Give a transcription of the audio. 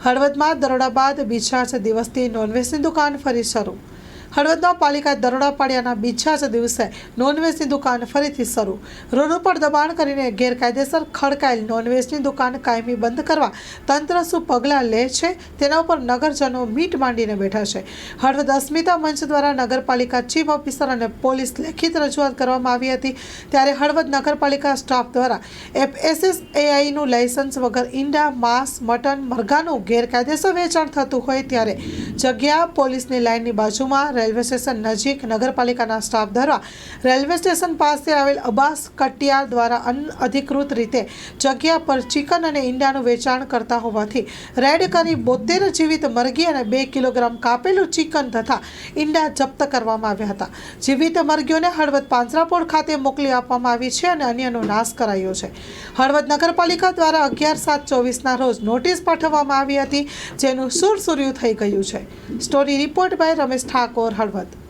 હળવદમાં દરોડા બાદ બીજા જ દિવસથી નોનવેજની દુકાન ફરી શરૂ। હળવદમાં પાલિકાએ દરોડા પાડ્યાના બીજા જ દિવસે નોનવેજની દુકાન ફરીથી શરૂ। રોડ ઉપર દબાણ કરીને ગેરકાયદેસર ખડકાયેલ નોનવેજની દુકાન કાયમી બંધ કરવા તંત્ર શું પગલાં લે છે તેના ઉપર નગરજનો મીટ માંડીને બેઠા છે। હળવદ અસ્મિતા મંચ દ્વારા નગરપાલિકા ચીફ ઓફિસર અને પોલીસ લેખિત રજૂઆત કરવામાં આવી હતી। ત્યારે હળવદ નગરપાલિકા સ્ટાફ દ્વારા FSSAIનું લાયસન્સ વગર ઈંડા, માંસ, મટન, મરઘાનું ગેરકાયદેસર વેચાણ થતું હોય ત્યારે જગ્યા પોલીસની લાઇનની બાજુમાં રેલવે સ્ટેશન નજીક નગરપાલિકાના સ્ટાફ દ્વારા રેલવે સ્ટેશન પાસે આવેલ અબ્બાસ કટિયાર દ્વારા અનઅધિકૃત રીતે જગ્યા પર ચિકન અને ઈંડાનું વેચાણ કરતા હોવાથી રેડ કરી 72 જીવિત મરઘી અને 2 કિલોગ્રામ કાપેલું ચિકન તથા ઈંડા જપ્ત કરવામાં આવ્યા હતા। જીવિત મરઘીઓને હળવદ પાંજરાપોળ ખાતે મોકલી આપવામાં આવી છે અને અન્યનો નાશ કરાયો છે। હળવદ નગરપાલિકા દ્વારા 11/7/24ના રોજ નોટિસ પાઠવવામાં આવી હતી, જેનું સુરસુર્યું થઈ ગયું છે। Story report by Ramesh Thakor, Halvad.